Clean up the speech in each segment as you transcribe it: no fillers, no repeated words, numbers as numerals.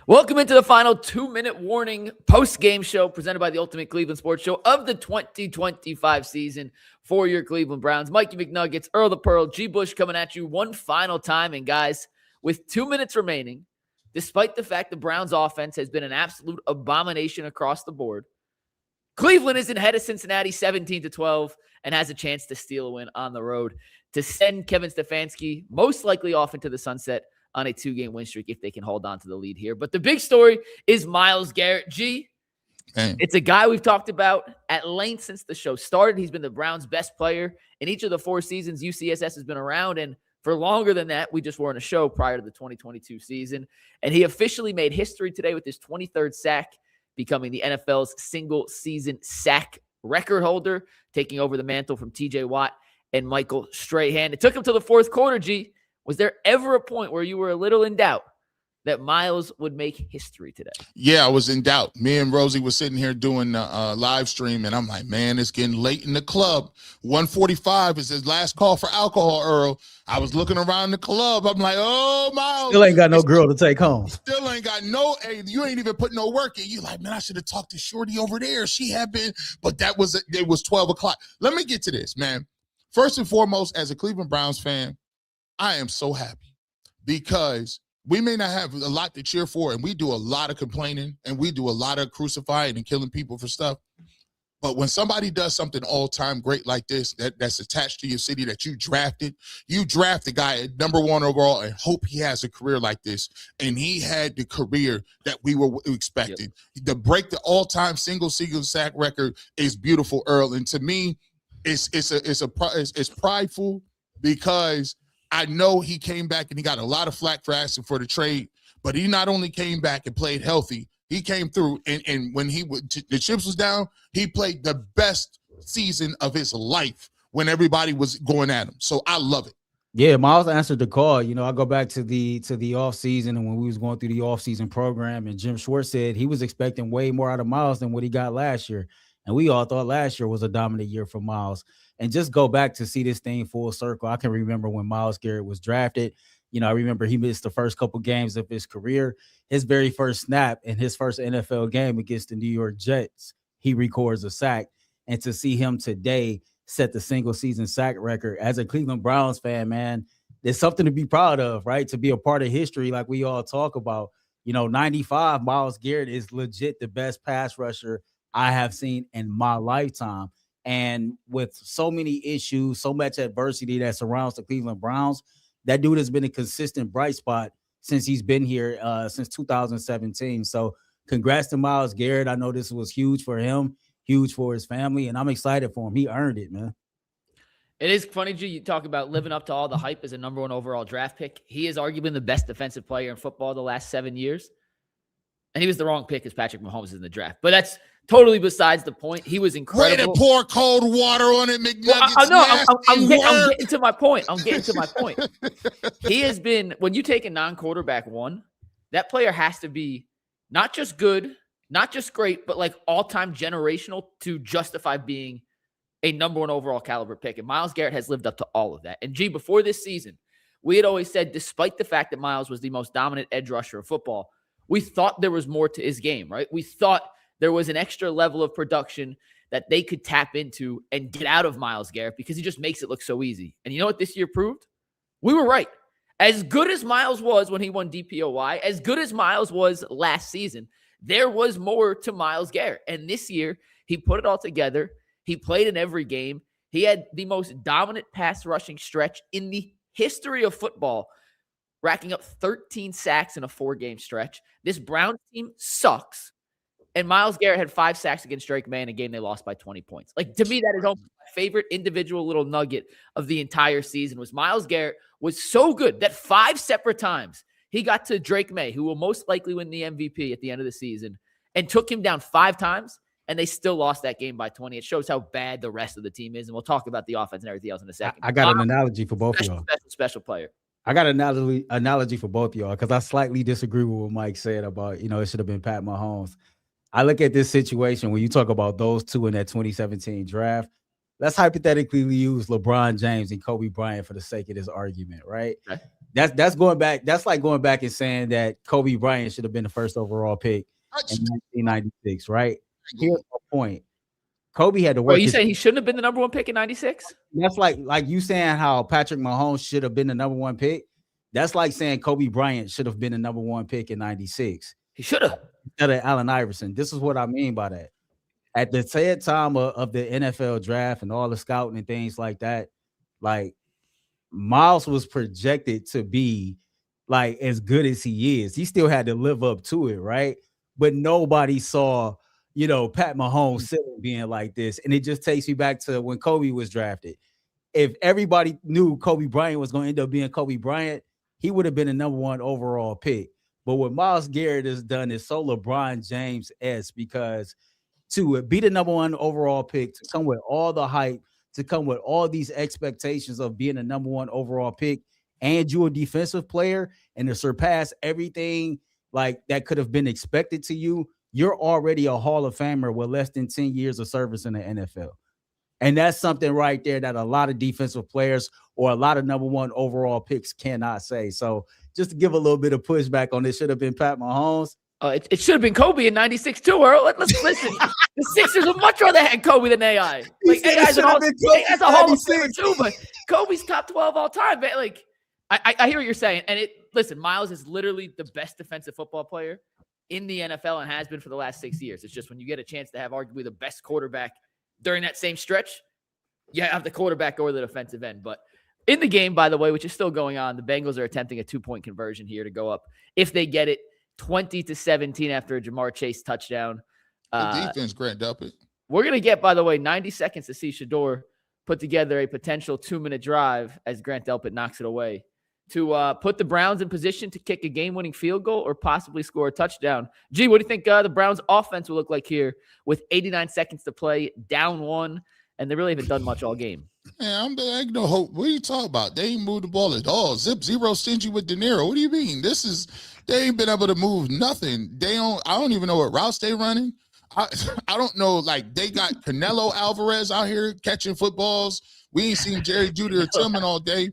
Welcome into the final 2-minute warning post-game show presented by the Ultimate Cleveland Sports Show of the 2025 season for your Cleveland Browns. Mikey McNuggets, Earl the Pearl, G. Bush coming at you one final time. And guys, with 2 minutes remaining, despite the fact the Browns offense has been an absolute abomination across the board, Cleveland is ahead of Cincinnati 17-12 and has a chance to steal a win on the road to send Kevin Stefanski most likely off into the sunset on a 2-game win streak if they can hold on to the lead here. But the big story is Myles Garrett. G, It's a guy we've talked about at length since the show started. He's been the Browns' best player in each of the 4 seasons UCSS has been around, and for longer than that, we just weren't a show prior to the 2022 season. And he officially made history today with his 23rd sack, becoming the NFL's single-season sack record holder, taking over the mantle from T.J. Watt and Michael Strahan. It took him to the fourth quarter, G. Was there ever a point where you were a little in doubt that Myles would make history today? Yeah, I was in doubt. Me and Rosie was sitting here doing a live stream, and I'm like, man, it's getting late in the club. 1:45 is his last call for alcohol, Earl. I was looking around the club. I'm like, oh, Myles. Still ain't got no girl to take home. Still ain't got no, hey, you ain't even put no work in. You like, man, I should have talked to Shorty over there. She had been, but it was 12 o'clock. Let me get to this, man. First and foremost, as a Cleveland Browns fan, I am so happy because we may not have a lot to cheer for, and we do a lot of complaining, and we do a lot of crucifying and killing people for stuff. But when somebody does something all-time great like this, that's attached to your city that you draft a guy at number 1 overall and hope he has a career like this. And he had the career that we were expecting. Yep. To break the all-time single-season sack record is beautiful, Earl. And to me, it's prideful because I know he came back and he got a lot of flack for asking for the trade, but he not only came back and played healthy, he came through and when the chips was down, he played the best season of his life when everybody was going at him. So I love it. Yeah, Myles answered the call. You know, I go back to the offseason and when we was going through the offseason program, and Jim Schwartz said he was expecting way more out of Myles than what he got last year. And we all thought last year was a dominant year for Myles. And just go back to see this thing full circle. I can remember when Myles Garrett was drafted. You know, I remember he missed the first couple games of his career. His very first snap in his first NFL game against the New York Jets, he records a sack. And to see him today set the single-season sack record as a Cleveland Browns fan, man, there's something to be proud of, right? To be a part of history like we all talk about. You know, 95, Myles Garrett is legit the best pass rusher I have seen in my lifetime. And with so many issues, so much adversity that surrounds the Cleveland Browns, that dude has been a consistent bright spot since he's been here since 2017. So congrats to Myles Garrett. I know this was huge for him, huge for his family, and I'm excited for him. He earned it, man. It is funny, G, you talk about living up to all the hype as a number 1 overall draft pick. He is arguably the best defensive player in football the last 7 years. And he was the wrong pick as Patrick Mahomes in the draft. But that's totally besides the point. He was incredible. Way to pour cold water on it, McNuggets. Well, I'm getting to my point. He has been, when you take a non-quarterback 1, that player has to be not just good, not just great, but like all-time generational to justify being a number 1 overall caliber pick. And Myles Garrett has lived up to all of that. And G, before this season, we had always said, despite the fact that Myles was the most dominant edge rusher of football, we thought there was more to his game, right? We thought there was an extra level of production that they could tap into and get out of Myles Garrett because he just makes it look so easy. And you know what this year proved? We were right. As good as Myles was when he won DPOY, as good as Myles was last season, there was more to Myles Garrett. And this year, he put it all together. He played in every game. He had the most dominant pass rushing stretch in the history of football, racking up 13 sacks in a 4-game stretch. This Browns team sucks. And Myles Garrett had 5 sacks against Drake May in a game they lost by 20 points. Like, to me, that is almost my favorite individual little nugget of the entire season was Myles Garrett was so good that 5 separate times he got to Drake May, who will most likely win the MVP at the end of the season, and took him down 5 times, and they still lost that game by 20. It shows how bad the rest of the team is, and we'll talk about the offense and everything else in a second. I got an analogy for both of y'all. Special player. I got an analogy for both of y'all because I slightly disagree with what Mike said about, it should have been Pat Mahomes. I look at this situation when you talk about those two in that 2017 draft. Let's hypothetically use LeBron James and Kobe Bryant for the sake of this argument, right? Okay. That's going back. That's like going back and saying that Kobe Bryant should have been the first overall pick in 1996, right? Here's my point. Kobe had to work. Are you saying he shouldn't have been the number 1 pick in 96? That's like you saying how Patrick Mahomes should have been the number 1 pick. That's like saying Kobe Bryant should have been the number 1 pick in 96. He should have. Instead of Allen Iverson. This is what I mean by that. At the said time of the NFL draft and all the scouting and things like that, like Myles was projected to be like as good as he is. He still had to live up to it, right? But nobody saw, Pat Mahomes being like this. And it just takes me back to when Kobe was drafted. If everybody knew Kobe Bryant was going to end up being Kobe Bryant, he would have been the number 1 overall pick. But what Myles Garrett has done is so LeBron James-esque, because to be the number 1 overall pick, to come with all the hype, to come with all these expectations of being a number 1 overall pick, and you're a defensive player, and to surpass everything like that could have been expected to you, you're already a Hall of Famer with less than 10 years of service in the NFL. And that's something right there that a lot of defensive players or a lot of number 1 overall picks cannot say. So just to give a little bit of pushback on this, should have been Pat Mahomes. It should have been Kobe in 96 too, Earl. Let's listen. The Sixers would much rather had Kobe than AI. Like AI's a Hall of Famer too, but Kobe's top 12 all time. But like, I hear what you're saying. And listen, Myles is literally the best defensive football player in the NFL and has been for the last 6 years. It's just when you get a chance to have arguably the best quarterback during that same stretch, you have the quarterback or the defensive end. But in the game, by the way, which is still going on, the Bengals are attempting a 2-point conversion here to go up, if they get it, 20-17 after a Jamar Chase touchdown. The defense grabbed up it. We're going to get, by the way, 90 seconds to see Shedeur put together a potential 2-minute drive as Grant Delpit knocks it away to put the Browns in position to kick a game-winning field goal or possibly score a touchdown. G, what do you think the Browns offense will look like here with 89 seconds to play, down 1, and they really haven't done much all game? Man, I ain't no hope. What are you talking about? They ain't moved the ball at all. Zip zero stingy with De Niro. What do you mean? They ain't been able to move nothing. I don't even know what routes they running. I don't know. Like, they got Canelo Alvarez out here catching footballs. We ain't seen Jerry Judy or Tillman all day.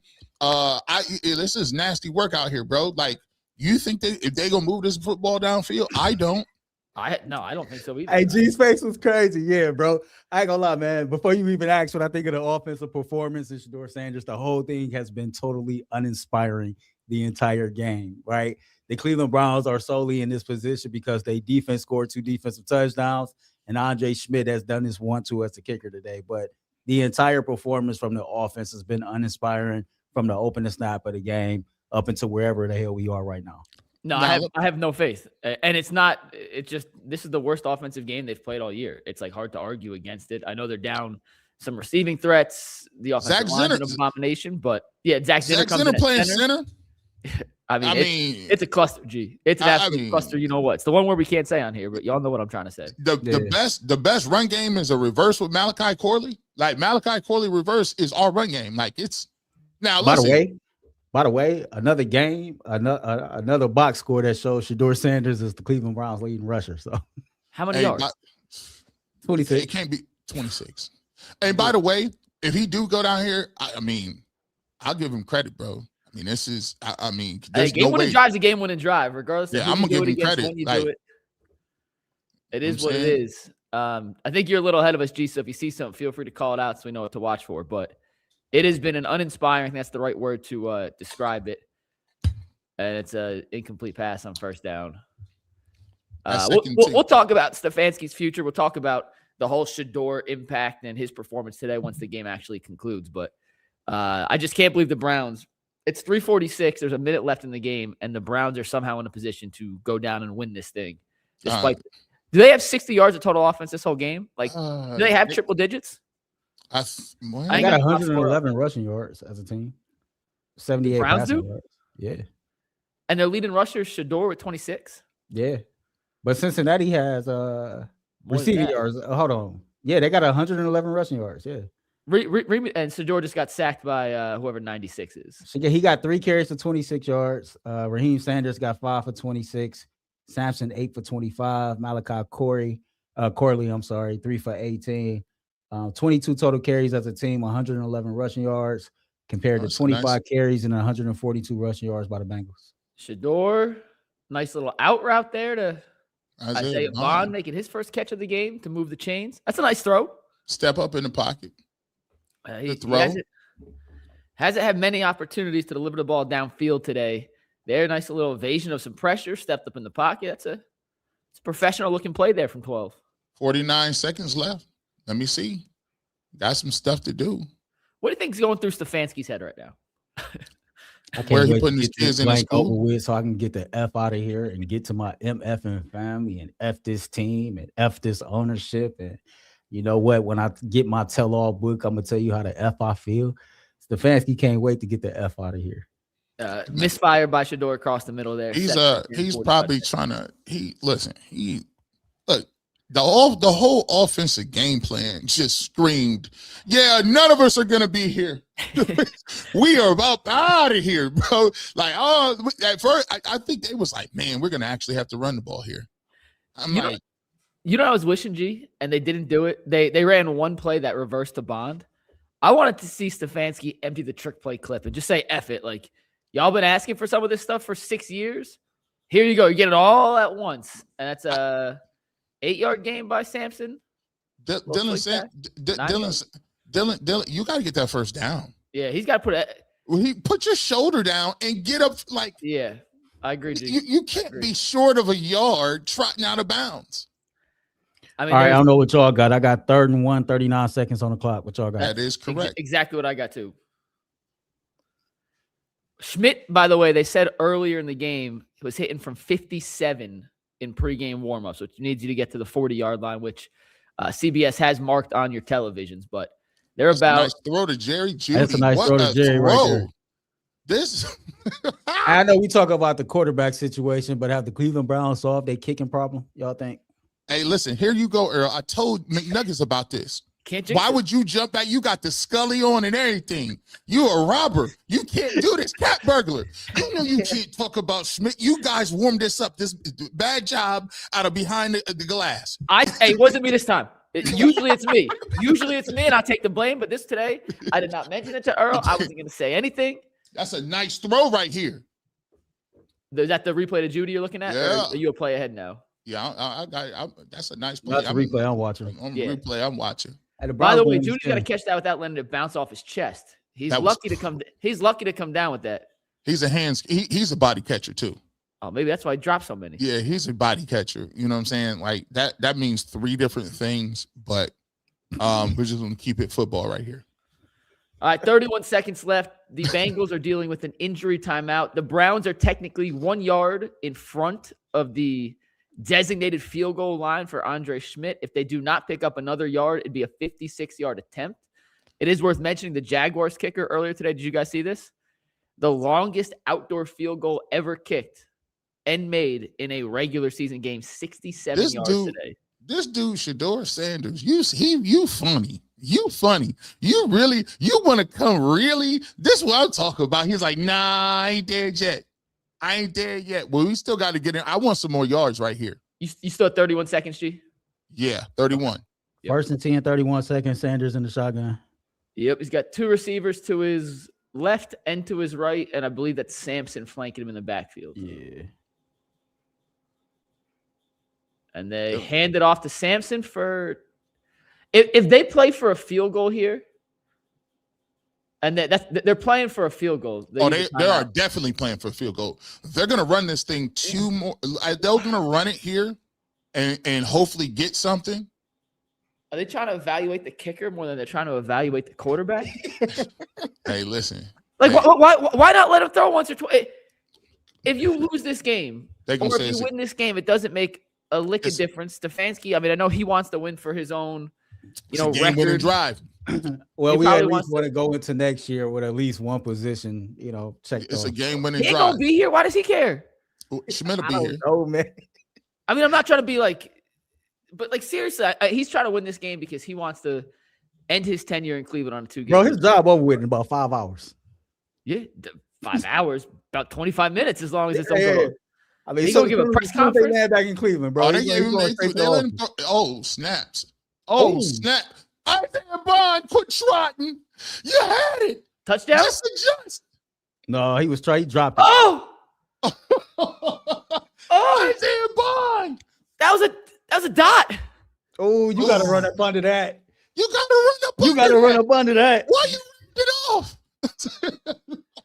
This is nasty work out here, bro. Like, you think if they gonna move this football downfield? I don't. I don't think so either. Hey, G's face was crazy. Yeah, bro. I ain't gonna lie, man. Before you even ask what I think of the offensive performance in Shedeur Sanders, the whole thing has been totally uninspiring the entire game, right? The Cleveland Browns are solely in this position because they defense scored 2 defensive touchdowns, and Andre Schmidt has done this 1-2 as the kicker today. But the entire performance from the offense has been uninspiring from the opening snap of the game up until wherever the hell we are right now. No, I have no faith. And it's just, this is the worst offensive game they've played all year. It's like hard to argue against it. I know they're down some receiving threats. The offensive line is an abomination, but yeah, Zach Zinner playing center. I mean, it's a cluster, G. It's an absolute cluster. You know what? It's the one where we can't say on here, but y'all know what I'm trying to say. The best run game is a reverse with Malachi Corley. Like, Malachi Corley reverse is our run game. Like, it's now. By the way, another game, another box score that shows Shedeur Sanders is the Cleveland Browns leading rusher. So, how many yards? 26. It can't be 26. And by the way, if he do go down here, I mean, I'll give him credit, bro. I mean, this is, there's game-winning drive's a game-winning drive, regardless. Yeah, I'm gonna give him credit. When you do it, it is what it is. I think you're a little ahead of us, G. So if you see something, feel free to call it out so we know what to watch for. But it has been an uninspiring, that's the right word to describe it. And it's an incomplete pass on first down. We'll talk about Stefanski's future. We'll talk about the whole Shedeur impact and his performance today once the game actually concludes. But I just can't believe the Browns. It's 3:46. There's a minute left in the game, and the Browns are somehow in a position to go down and win this thing. Despite, do they have 60 yards of total offense this whole game? Like, do they have triple digits? I got 111 rushing yards as a team. 78 passing yards. Yeah. And their leading rusher is Shedeur with 26. Yeah. But Cincinnati has receiving yards. Hold on. Yeah, they got 111 rushing yards. Yeah. And Shedeur just got sacked by whoever 96 is. So he got 3 carries for 26 yards. Raheem Sanders got 5 for 26. Sampson 8 for 25. Malachi Corley, 3 for 18. 22 total carries as a team, 111 rushing yards. compared to 25 carries and 142 rushing yards by the Bengals. Shedeur, nice little out route there to Isaiah Bond making his first catch of the game to move the chains. That's a nice throw. Step up in the pocket. He hasn't had many opportunities to deliver the ball downfield today. There, nice little evasion of some pressure, stepped up in the pocket. It's a professional looking play there from 12. 49 seconds left. Let me see. Got some stuff to do. What do you think's going through Stefanski's head right now? Where he putting his kids in the school with so I can get the F out of here and get to my MF and family and F this team and F this ownership. And you know what? When I get my tell-all book, I'm gonna tell you how the F I feel. Stefanski can't wait to get the F out of here. Misfire by Shedeur across the middle there. He's probably trying to look. The whole offensive game plan just screamed, yeah, none of us are going to be here. We are about out of here, bro. Like, at first, I think they was like, man, we're going to actually have to run the ball here. You know, I was wishing, G, and they didn't do it. They ran one play that reversed to Bond. I wanted to see Stefanski empty the trick play clip and just say, F it. Like, y'all been asking for some of this stuff for 6 years. Here you go. You get it all at once. And that's a 8-yard gain by Sampson. Dylan, you got to get that first down. Yeah, he's got to put it. He put your shoulder down and get up. Like, yeah, I agree. You can't be short of a yard trotting out of bounds. I mean, all right, I don't know what y'all got. I got 3rd and 1, 39 seconds on the clock. What y'all got? That is correct. Exactly what I got too. Schmidt, by the way, they said earlier in the game, was hitting from 57 in pregame warmups, which needs you to get to the 40-yard line, which CBS has marked on your televisions. But they're That's about a nice throw to Jerry Jeudy. That's a nice throw to Jerry right there. This I know we talk about the quarterback situation, but have the Cleveland Browns solved their kicking problem? Y'all think? Hey, listen, here you go, Earl. I told McNuggets about this. Why would you jump back? You got the Scully on and everything. You a robber. You can't do this. Cat burglar. You know you can't talk about Schmidt. You guys warmed this up. This bad job out of behind the glass. It wasn't me this time. Usually it's me. Usually it's me, and I take the blame. But today, I did not mention it to Earl. I wasn't going to say anything. That's a nice throw right here. Is that the replay to Judy you're looking at? Yeah. Or are you a play ahead now? Yeah, that's a nice play. That's the replay I'm watching. On the replay I'm watching. By the way, Judy's got to catch that without letting it bounce off his chest. He's lucky to come down with that. He's a body catcher too. Oh, maybe that's why he dropped so many. Yeah, he's a body catcher. You know what I'm saying? Like that means 3 different things, but we're just going to keep it football right here. All right, 31 seconds left. The Bengals are dealing with an injury timeout. The Browns are technically 1 yard in front of the designated field goal line for Andre Schmidt. If they do not pick up another yard, it'd be a 56-yard attempt. It is worth mentioning the Jaguars kicker earlier today. Did you guys see this? The longest outdoor field goal ever kicked and made in a regular season game, 67 yards today. This dude, Shedeur Sanders, you funny. You funny. You want to come really? This is what I'm talking about. He's like, nah, I ain't dead yet. I ain't there yet. Well, we still got to get in. I want some more yards right here. You still have 31 seconds, G? Yeah, 31. Yep. 1st and 10, 31 seconds. Sanders in the shotgun. Yep, he's got 2 receivers to his left and to his right, and I believe that's Sampson flanking him in the backfield. Yeah. And they hand it off to Sampson for if they play for a field goal here. And they're playing for a field goal. They are definitely playing for a field goal. They're going to run this thing 2 more. They're going to run it here and hopefully get something. Are they trying to evaluate the kicker more than they're trying to evaluate the quarterback? Hey, listen. Like, why not let him throw once or twice? If you lose this game, or if you win this game, it doesn't make a lick of difference. Stefanski, I mean, I know he wants to win for his own, record drive. Well, we at least want to go into next year with at least one position, checked. It's a game-winning drive. He ain't gonna be here. Why does he care? Schmidt will be here. Oh man. I mean, I'm not trying to be like, but like seriously, he's trying to win this game because he wants to end his tenure in Cleveland on a 2-game. Bro, his job over with in about 5 hours. Yeah, 5 hours, about 25 minutes, as long as it's over. I mean, he's gonna give a press conference back in Cleveland, bro. Snaps. Oh, snap. Isaiah Bond put trotting. You had it. Touchdown? Just adjust. No, he was trying. He dropped it. Oh! Isaiah Bond. That was a dot. Oh, you got to run up under that. You got to run up You got to run up under that. Why you ripped it off?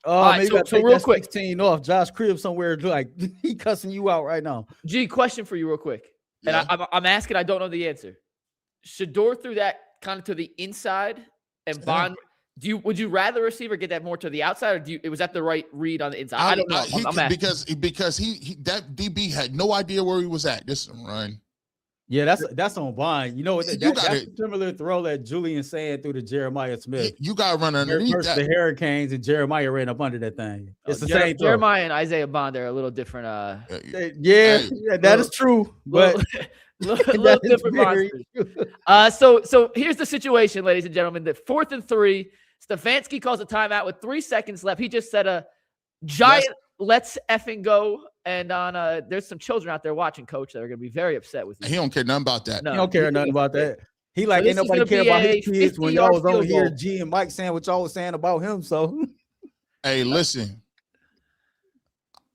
Oh, right, maybe so take real that quick. 16 off. Josh Cribbs somewhere, like, he cussing you out right now. G, question for you real quick. Yeah. And I'm asking, I don't know the answer. Shedeur threw that kind of to the inside, and Bond, would you rather receiver get that more to the outside, or was that the right read on the inside? I don't know. I'm asking. Because he that DB had no idea where he was at. This run. Yeah, that's on Bond. You know what? That's a similar throw that Julian saying through to Jeremiah Smith. You got to run underneath that. The Hurricanes and Jeremiah ran up under that thing. It's the same throw. Jeremiah and Isaiah Bond are a little different. That is true. But little different monsters. So here's the situation, ladies and gentlemen. The 4th and 3. Stefanski calls a timeout with 3 seconds left. He just said a giant let's effing go. And there's some children out there watching, Coach, that are going to be very upset with you. He don't care nothing about that. No. He don't care nothing about that. He like, ain't nobody care about his kids when y'all was over here, G and Mike saying what y'all was saying about him. So, hey, listen.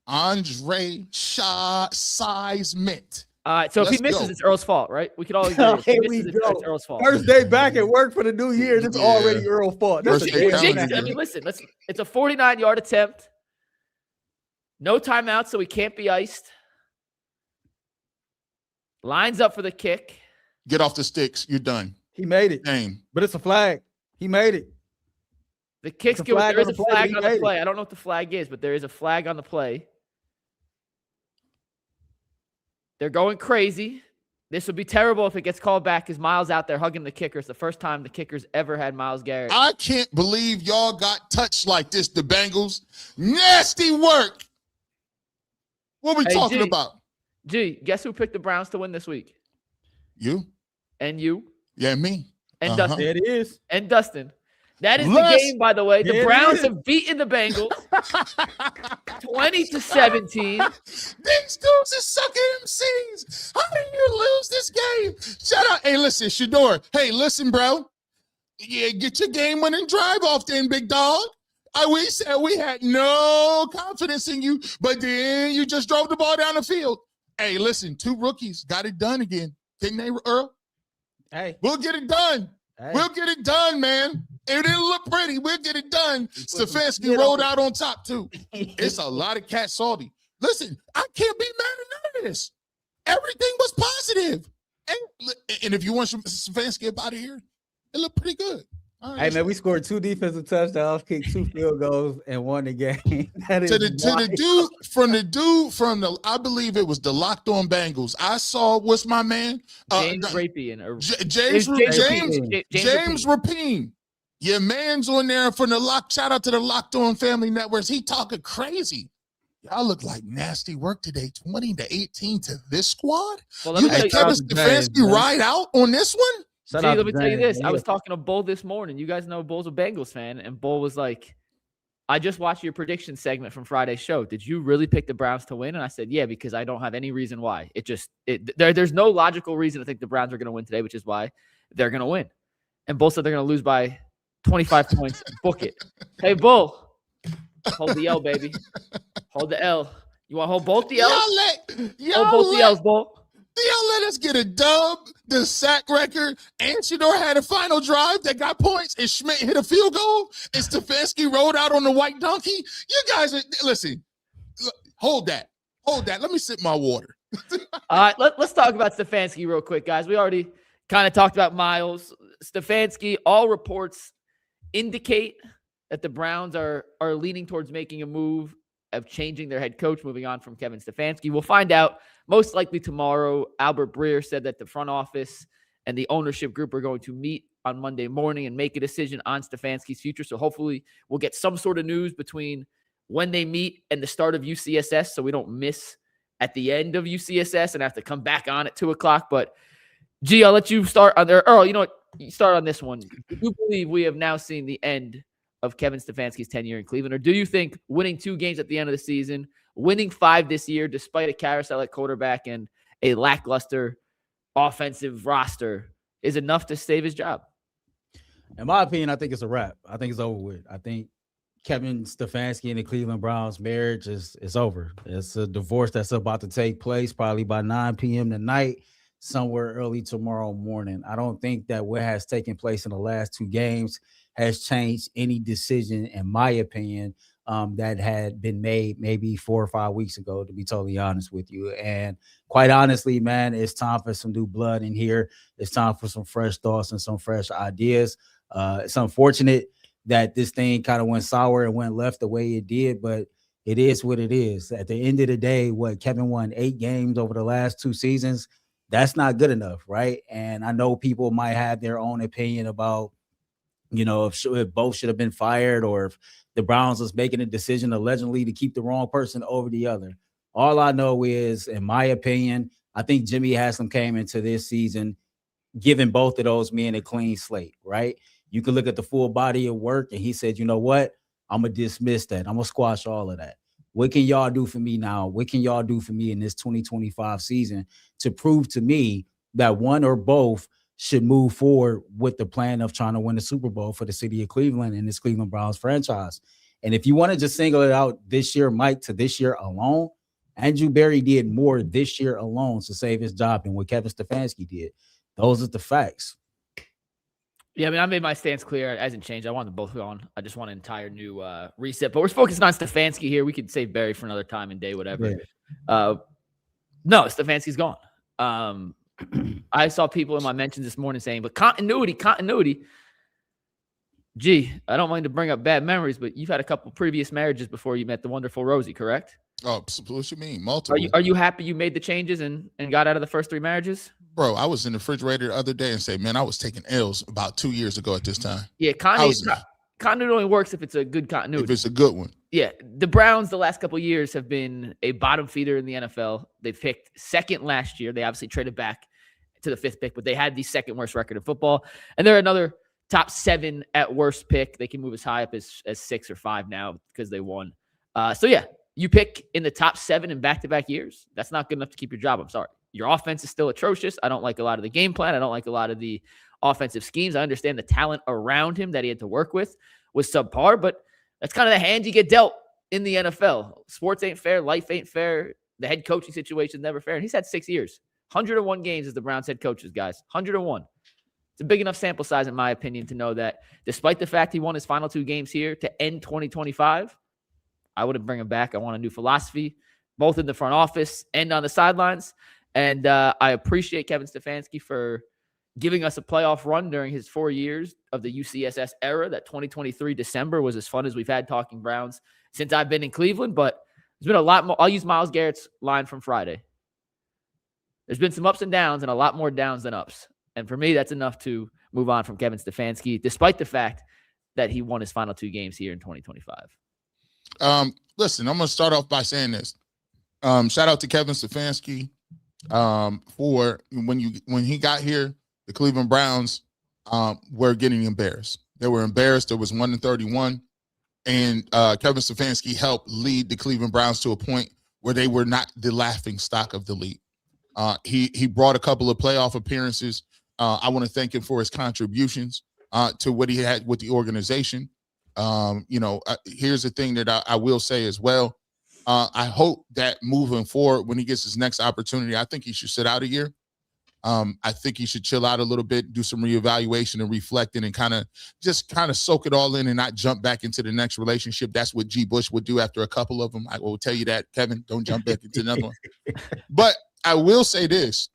Andre Seismith. All right, so if he misses, it's Earl's fault, right? We could all agree. It's Earl's fault. First day back at work for the new year. It's already Earl's fault. Listen, it's a 49-yard attempt. No timeout, so he can't be iced. Lines up for the kick. Get off the sticks. You're done. He made it. Game. But it's a flag. He made it. The kick's good. There is a flag on the play. I don't know what the flag is, but there is a flag on the play. They're going crazy. This would be terrible if it gets called back because Myles out there hugging the kicker. It's the first time the kickers ever had Myles Garrett. I can't believe y'all got touched like this, the Bengals. Nasty work. What are we talking about? G, guess who picked the Browns to win this week? You. And you. Yeah, me. And Dustin. It is. And Dustin. That is the game, by the way. The Browns have beaten the Bengals 20-17. These dudes are sucking MCs. How do you lose this game? Shout out. Hey, listen, Shedeur. Hey, listen, bro. Yeah, get your game-winning drive off then, big dog. We said we had no confidence in you, but then you just drove the ball down the field. Hey, listen, 2 rookies got it done again. Didn't they, Earl? Hey. We'll get it done. Hey. We'll get it done, man. It didn't look pretty. We'll get it done. Stefanski rolled out on top, too. It's a lot of cat salty. Listen, I can't be mad at none of this. Everything was positive. And if you want Stefanski up out of here, it looked pretty good. Right, hey man, we scored 2 defensive touchdowns, kicked 2 field goals, and won the game. The dude from the I believe it was the Locked On Bengals. I saw what's my man James Rapien. James Rapien. Your man's on there from the shout out to the Locked On Family Networks. He talking crazy. Y'all look like nasty work today. 20-18 to this squad. Well, you let Kevin Stefanski ride out on this one? Let me tell you this. I was talking to Bull this morning. You guys know Bull's a Bengals fan, and Bull was like, I just watched your prediction segment from Friday's show. Did you really pick the Browns to win? And I said, yeah, because I don't have any reason why. There's no logical reason to think the Browns are going to win today, which is why they're going to win. And Bull said they're going to lose by 25 points. Book it. Hey, Bull, hold the L, baby. Hold the L. You want to hold both the L's? Hold both the L's, Bull. Y'all let us get a dub, the sack record, and Shedeur had a final drive that got points, and Schmidt hit a field goal, and Stefanski rolled out on the white donkey. You guys are, listen, hold that. Let me sip my water. All right, let's talk about Stefanski real quick, guys. We already kind of talked about Myles. Stefanski, all reports indicate that the Browns are leaning towards making a move of changing their head coach, moving on from Kevin Stefanski. We'll find out most likely tomorrow. Albert Breer said that the front office and the ownership group are going to meet on Monday morning and make a decision on Stefanski's future. So hopefully we'll get some sort of news between when they meet and the start of UCSS, so we don't miss at the end of UCSS and have to come back on at 2:00. But G, I'll let you start on there. Earl, you know what? You start on this one. Do you believe we have now seen the end of Kevin Stefanski's tenure in Cleveland? Or do you think winning 2 games at the end of the season, winning 5 this year, despite a carousel at quarterback and a lackluster offensive roster, is enough to save his job? In my opinion, I think it's a wrap. I think it's over with. I think Kevin Stefanski and the Cleveland Browns marriage is over. It's a divorce that's about to take place probably by 9 p.m. tonight, somewhere early tomorrow morning. I don't think that what has taken place in the last 2 games has changed any decision, in my opinion, that had been made maybe 4 or 5 weeks ago, to be totally honest with you. And quite honestly, man, it's time for some new blood in here. It's time for some fresh thoughts and some fresh ideas. It's unfortunate that this thing kind of went sour and went left the way it did, but it is what it is. At the end of the day, Kevin won 8 games over the last 2 seasons. That's not good enough, right? And I know people might have their own opinion about, if both should have been fired, or if the Browns was making a decision allegedly to keep the wrong person over the other. All I know is, in my opinion, I think Jimmy Haslam came into this season giving both of those men a clean slate, right? You can look at the full body of work, and he said, you know what? I'm going to dismiss that. I'm going to squash all of that. What can y'all do for me now? What can y'all do for me in this 2025 season to prove to me that one or both should move forward with the plan of trying to win the Super Bowl for the city of Cleveland and this Cleveland Browns franchise? And if you want to just single it out this year, Mike, to this year alone, Andrew Berry did more this year alone to save his job than what Kevin Stefanski did. Those are the facts. Yeah, I mean, I made my stance clear. It hasn't changed. I want them both on. I just want an entire new reset. But we're focusing on Stefanski here. We could save Barry for another time and day, whatever. Yeah. No, Stefanski's gone. I saw people in my mentions this morning saying, but continuity. Gee, I don't mind to bring up bad memories, but you've had a couple previous marriages before you met the wonderful Rosie, correct? Oh, what you mean? Multiple. Are you happy you made the changes and got out of the first 3 marriages? Bro, I was in the refrigerator the other day and say, man, I was taking L's about 2 years ago at this time. Yeah, continuity only works if it's a good continuity. If it's a good one. Yeah, the Browns the last couple of years have been a bottom feeder in the NFL. They picked 2nd last year. They obviously traded back to the 5th pick, but they had the 2nd worst record in football. And they're another top 7 at worst pick. They can move as high up as 6 or 5 now because they won. So yeah, you pick in the top 7 in back-to-back years. That's not good enough to keep your job. I'm sorry. Your offense is still atrocious. I don't like a lot of the game plan. I don't like a lot of the offensive schemes. I understand the talent around him that he had to work with was subpar, but that's kind of the hand you get dealt in the NFL. Sports ain't fair. Life ain't fair. The head coaching situation is never fair. And he's had 6 years. 101 games as the Browns head coaches, guys. 101. It's a big enough sample size, in my opinion, to know that despite the fact he won his final 2 games here to end 2025, I wouldn't bring him back. I want a new philosophy, both in the front office and on the sidelines. And I appreciate Kevin Stefanski for giving us a playoff run during his 4 years of the UCSS era. That 2023 December was as fun as we've had talking Browns since I've been in Cleveland. But there's been a lot more. I'll use Myles Garrett's line from Friday. There's been some ups and downs and a lot more downs than ups. And for me, that's enough to move on from Kevin Stefanski, despite the fact that he won his final 2 games here in 2025. Listen, I'm going to start off by saying this. Shout out to Kevin Stefanski. For when he got here, the Cleveland Browns were getting embarrassed. They were embarrassed. It was 1-31, and Kevin Stefanski helped lead the Cleveland Browns to a point where they were not the laughing stock of the league. He brought a couple of playoff appearances. I want to thank him for his contributions to what he had with the organization. Here's the thing that I will say as well. I hope that moving forward, when he gets his next opportunity, I think he should sit out a year. I think he should chill out a little bit, do some reevaluation and reflecting, and kind of soak it all in and not jump back into the next relationship. That's what G. Bush would do after a couple of them. I will tell you that, Kevin, don't jump back into another one. But I will say this.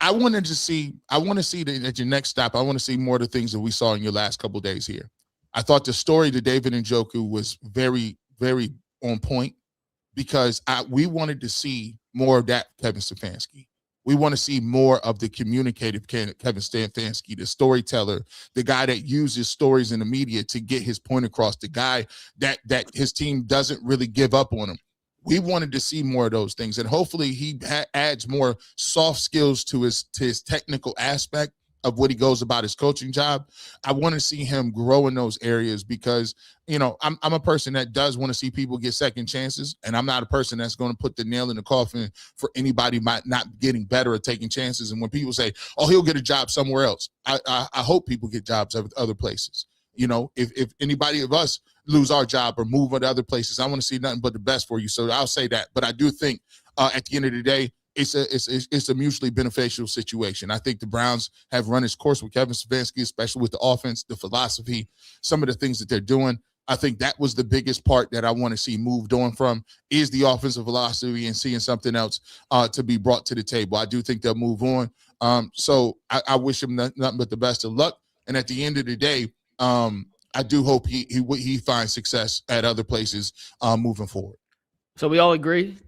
I want to see that at your next stop, I want to see more of the things that we saw in your last couple of days here. I thought the story to David Njoku was very, very on point, because we wanted to see more of that Kevin Stefanski. We want to see more of the communicative Kevin Stefanski, the storyteller, the guy that uses stories in the media to get his point across, the guy that his team doesn't really give up on him. We wanted to see more of those things, and hopefully he adds more soft skills to his technical aspect of what he goes about his coaching job. I want to see him grow in those areas, because, I'm a person that does want to see people get second chances, and I'm not a person that's going to put the nail in the coffin for anybody not getting better at taking chances. And when people say, oh, he'll get a job somewhere else, I hope people get jobs at other places. If anybody of us lose our job or move to other places. I want to see nothing but the best for you. So I'll say that. But I do think at the end of the day, it's a mutually beneficial situation. I think the Browns have run its course with Kevin Stefanski, especially with the offense, the philosophy, some of the things that they're doing. I think that was the biggest part that I want to see moved on from is the offensive philosophy and seeing something else to be brought to the table. I do think they'll move on. So I wish him nothing but the best of luck. And at the end of the day, I do hope he finds success at other places moving forward. So we all agree.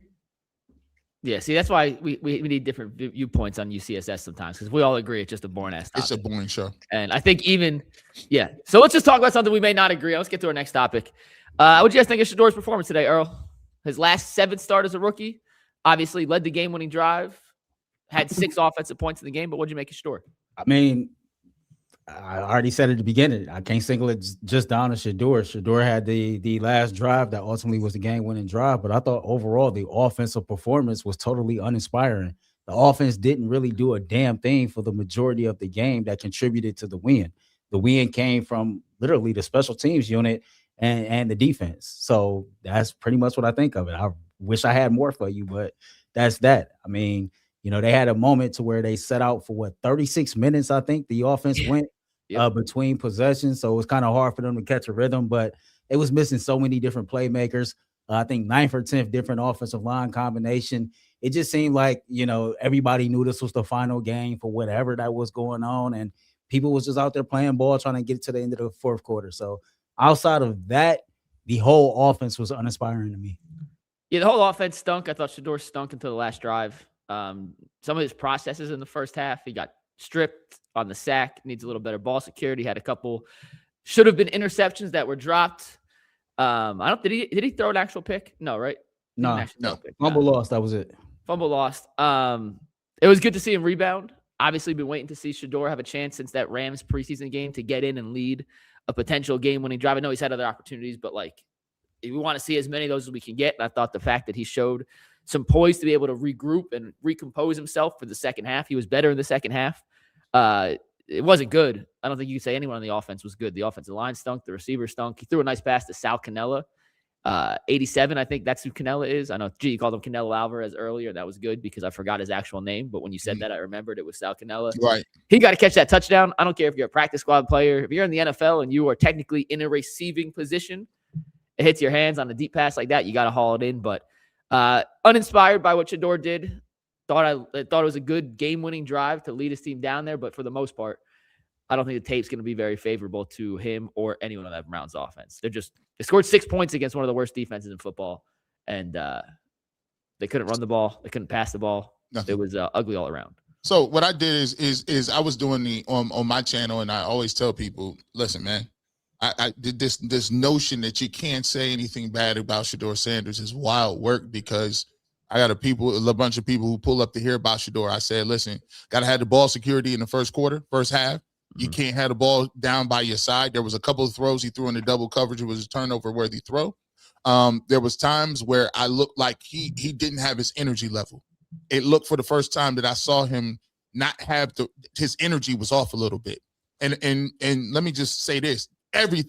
Yeah, see, that's why we need different viewpoints on UCSS sometimes, because we all agree it's just a boring ass topic. It's a boring show. And I think so let's just talk about something we may not agree on. Let's get to our next topic. What do you guys think of Shedeur's performance today, Earl? His last 7 starts as a rookie, obviously led the game-winning drive, had 6 offensive points in the game, but what did you make of Shedeur? I mean, I already said at the beginning, I can't single it just down to Shedeur. Shedeur had the last drive that ultimately was the game-winning drive, but I thought overall the offensive performance was totally uninspiring. The offense didn't really do a damn thing for the majority of the game that contributed to the win. The win came from literally the special teams unit and the defense. So that's pretty much what I think of it. I wish I had more for you, but that's that. I mean, they had a moment to where they set out for 36 minutes, I think the offense went. Between possessions, so it was kind of hard for them to catch a rhythm, but it was missing so many different playmakers. I think 9th or 10th different offensive line combination. It just seemed like, everybody knew this was the final game for whatever that was going on, and people was just out there playing ball, trying to get to the end of the 4th quarter. So outside of that, the whole offense was uninspiring to me. Yeah, the whole offense stunk. I thought Shedeur stunk until the last drive. Some of his processes in the first half, he got stripped on the sack, needs a little better ball security, had a couple should have been interceptions that were dropped. Did he throw an actual pick? No, right? No. Fumble lost, that was it. Fumble lost. It was good to see him rebound. Obviously been waiting to see Shedeur have a chance since that Rams preseason game to get in and lead a potential game-winning drive. I know he's had other opportunities, but we want to see as many of those as we can get. And I thought the fact that he showed some poise to be able to regroup and recompose himself for the second half. He was better in the second half. It wasn't good. I don't think you can say anyone on the offense was good. The offensive line stunk. The receiver stunk. He threw a nice pass to Sal Cannella. 87, I think that's who Cannella is. I know you called him Canelo Alvarez earlier. That was good because I forgot his actual name. But when you said that, I remembered it was Sal Cannella. Right. He got to catch that touchdown. I don't care if you're a practice squad player. If you're in the NFL and you are technically in a receiving position, it hits your hands on a deep pass like that, you got to haul it in. But uninspired by what Shedeur did. I thought it was a good game-winning drive to lead his team down there, but for the most part, I don't think the tape's going to be very favorable to him or anyone on that Browns offense. They scored 6 points against one of the worst defenses in football, and they couldn't run the ball, they couldn't pass the ball. Nothing. It was ugly all around. So what I did is I was doing on my channel, and I always tell people, listen, man, I did this notion that you can't say anything bad about Shedeur Sanders is wild work because I got a bunch of people who pull up to hear about Shedeur. I said, listen, got to have the ball security in the first half. You can't have the ball down by your side. There was a couple of throws he threw in the double coverage. It was a turnover-worthy throw. There was times where I looked like he didn't have his energy level. It looked for the first time that I saw him not have his energy was off a little bit. And let me just say this,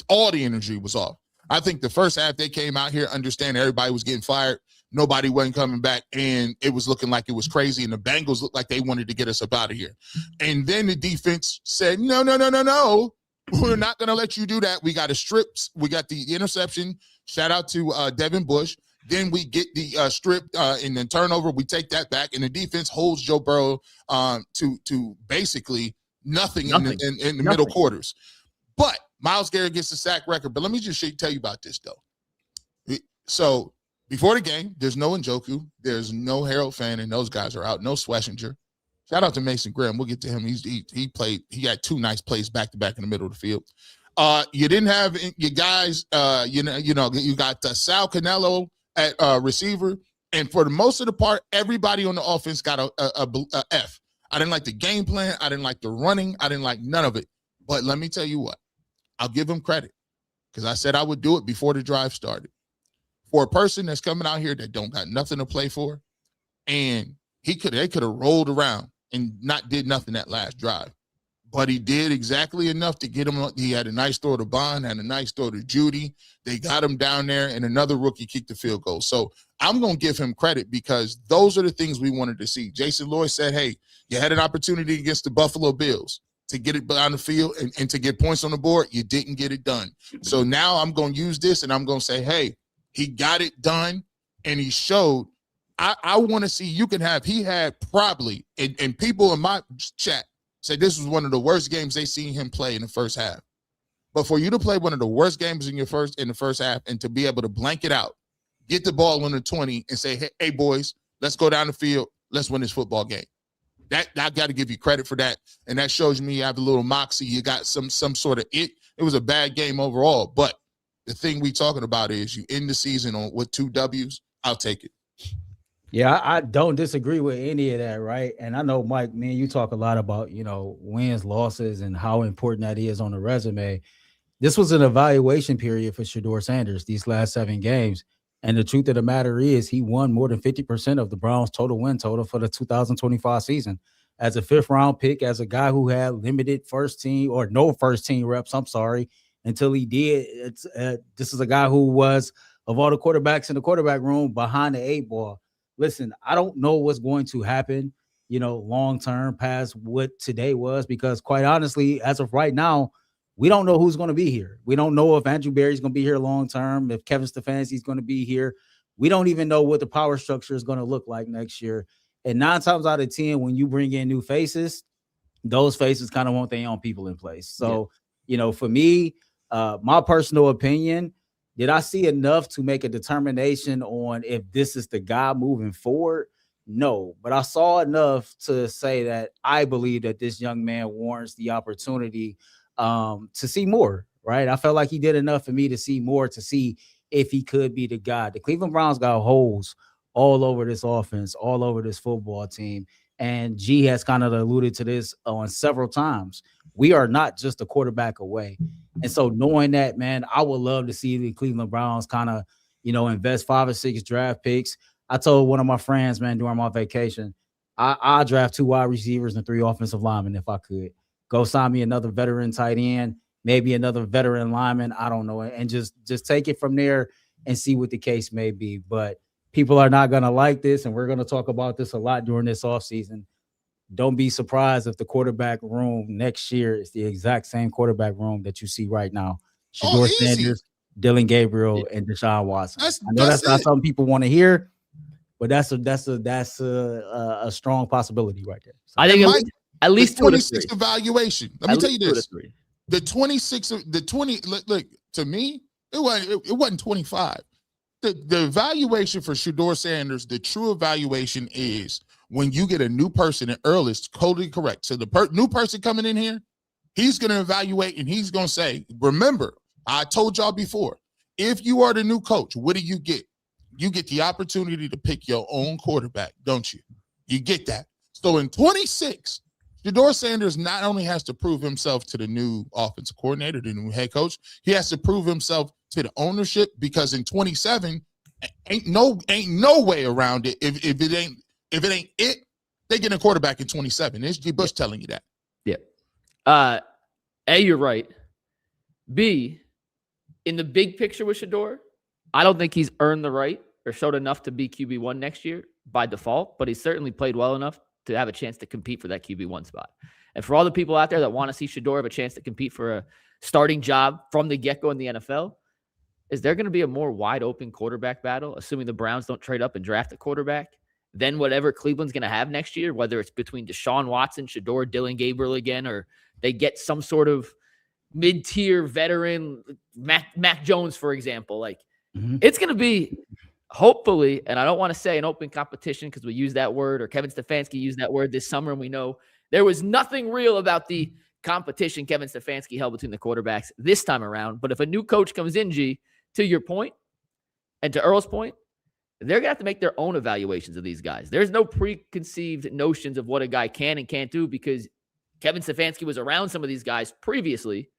all the energy was off. I think the first half they came out here, understand everybody was getting fired. Nobody wasn't coming back, and it was looking like it was crazy, and the Bengals looked like they wanted to get us up out of here. And then the defense said, no, we're not going to let you do that. We got a strip. We got the interception. Shout out to Devin Bush. Then we get the strip and then turnover. We take that back, and the defense holds Joe Burrow to basically nothing. In the middle quarters. But Myles Garrett gets the sack record. But let me just tell you about this, though. So before the game, there's no Njoku. There's no Harold Fan, and those guys are out. No Schlesinger. Shout out to Mason Graham. We'll get to him. He played. He had 2 nice plays back to back in the middle of the field. You didn't have your guys. You got Sal Cannella at receiver, and for the most of the part, everybody on the offense got a F. I didn't like the game plan. I didn't like the running. I didn't like none of it. But let me tell you what, I'll give him credit because I said I would do it before the drive started. For a person that's coming out here that don't got nothing to play for, and they could have rolled around and not did nothing that last drive. but he did exactly enough to get him. He had a nice throw to Bond, had a nice throw to Judy. They got him down there, and another rookie kicked the field goal. So I'm going to give him credit because those are the things we wanted to see. Jason Lloyd said, hey, you had an opportunity against the Buffalo Bills to get it down the field and to get points on the board. You didn't get it done. So now I'm going to use this, and I'm going to say, hey, he got it done, and he showed. I want to see he had probably, and people in my chat said this was one of the worst games they seen him play in the first half. But for you to play one of the worst games in the first half and to be able to blank it out, get the ball on the 20 and say, hey boys, let's go down the field. Let's win this football game. That I got to give you credit for that. And that shows me you have a little moxie. You got some sort of it. It was a bad game overall. But the thing we talking about is you end the season with 2 W's. I'll take it. Yeah, I don't disagree with any of that, right? And I know, Mike, man, you talk a lot about, wins, losses, and how important that is on the resume. This was an evaluation period for Shedeur Sanders these last 7 games. And the truth of the matter is he won more than 50% of the Browns' total win total for the 2025 season. As a 5th-round pick, as a guy who had limited first team or no first team reps, until he did. This is a guy who was, of all the quarterbacks in the quarterback room, behind the 8 ball. Listen, I don't know what's going to happen, long term past what today was, because quite honestly, as of right now, we don't know who's going to be here. We don't know if Andrew Berry's going to be here long term, if Kevin Stefanski's going to be here. We don't even know what the power structure is going to look like next year. And 9 times out of 10, when you bring in new faces, those faces kind of want their own people in place. So, for me, my personal opinion, did I see enough to make a determination on if this is the guy moving forward? No, but I saw enough to say that I believe that this young man warrants the opportunity to see more, right? I felt like he did enough for me to see more, to see if he could be the guy. The Cleveland Browns got holes all over this offense, all over this football team. And G has kind of alluded to this on several times. We are not just a quarterback away. And so knowing that, man, I would love to see the Cleveland Browns kind of, invest 5 or 6 draft picks. I told one of my friends, man, during my vacation, I'll draft 2 wide receivers and 3 offensive linemen if I could. Go sign me another veteran tight end, maybe another veteran lineman. I don't know. And just take it from there and see what the case may be. But people are not going to like this, and we're going to talk about this a lot during this offseason. Don't be surprised if the quarterback room next year is the exact same quarterback room that you see right now. Shedeur Sanders, Dylan Gabriel, and Deshaun Watson. I know that's not something people want to hear, but that's a strong possibility right there. So, I think at least 26 evaluation. Let me tell you this: the 26, the 20. Look, to me, it wasn't 25. The evaluation for Shedeur Sanders, the true evaluation is when you get a new person, and Earl is totally correct. So the new person coming in here, he's going to evaluate and he's going to say, remember, I told y'all before, if you are the new coach, what do you get? You get the opportunity to pick your own quarterback, don't you? You get that. So in 26, Shedeur Sanders not only has to prove himself to the new offensive coordinator, the new head coach, he has to prove himself to the ownership, because in 27, ain't no way around it. If it ain't it, they get a quarterback in 27. It's G. Bush telling you that. Yeah. A, you're right. B, in the big picture with Shedeur, I don't think he's earned the right or showed enough to be QB1 next year by default, but he's certainly played well enough to have a chance to compete for that QB1 spot. And for all the people out there that want to see Shedeur have a chance to compete for a starting job from the get-go in the NFL, is there going to be a more wide-open quarterback battle, assuming the Browns don't trade up and draft a quarterback, than whatever Cleveland's going to have next year, whether it's between Deshaun Watson, Shedeur, Dylan Gabriel again, or they get some sort of mid-tier veteran, Mac Jones, for example. It's going to be, hopefully, and I don't want to say an open competition because we use that word, or Kevin Stefanski used that word this summer, and we know there was nothing real about the competition Kevin Stefanski held between the quarterbacks this time around. But if a new coach comes in, G, to your point, and to Earl's point, they're going to have to make their own evaluations of these guys. There's no preconceived notions of what a guy can and can't do, because Kevin Stefanski was around some of these guys previously.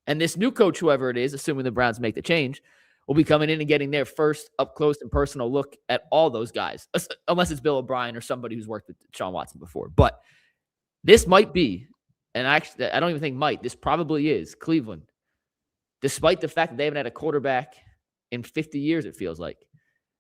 And this new coach, whoever it is, assuming the Browns make the change, will be coming in and getting their first up close and personal look at all those guys, unless it's Bill O'Brien or somebody who's worked with Deshaun Watson before. But this might be and actually, I don't even think might. This probably is Cleveland, despite the fact that they haven't had a quarterback in 50 years, it feels like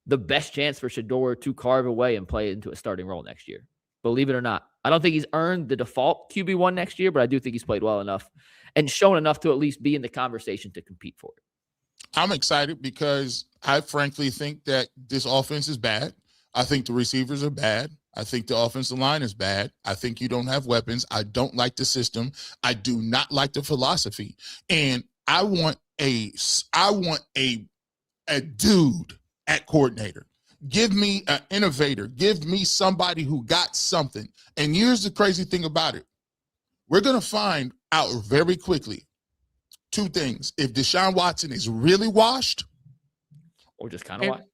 the best chance for Shedeur to carve away and play into a starting role next year. Believe it or not. I don't think he's earned the default QB1 next year, but I do think he's played well enough and shown enough to at least be in the conversation to compete for it. I'm excited because I frankly think that this offense is bad. I think the receivers are bad. I think the offensive line is bad. I think you don't have weapons. I don't like the system. I do not like the philosophy. And I want a dude at coordinator. Give me an innovator. Give me somebody who got something. And here's the crazy thing about it. We're going to find out very quickly two things. If Deshaun Watson is really washed, or just kind of washed,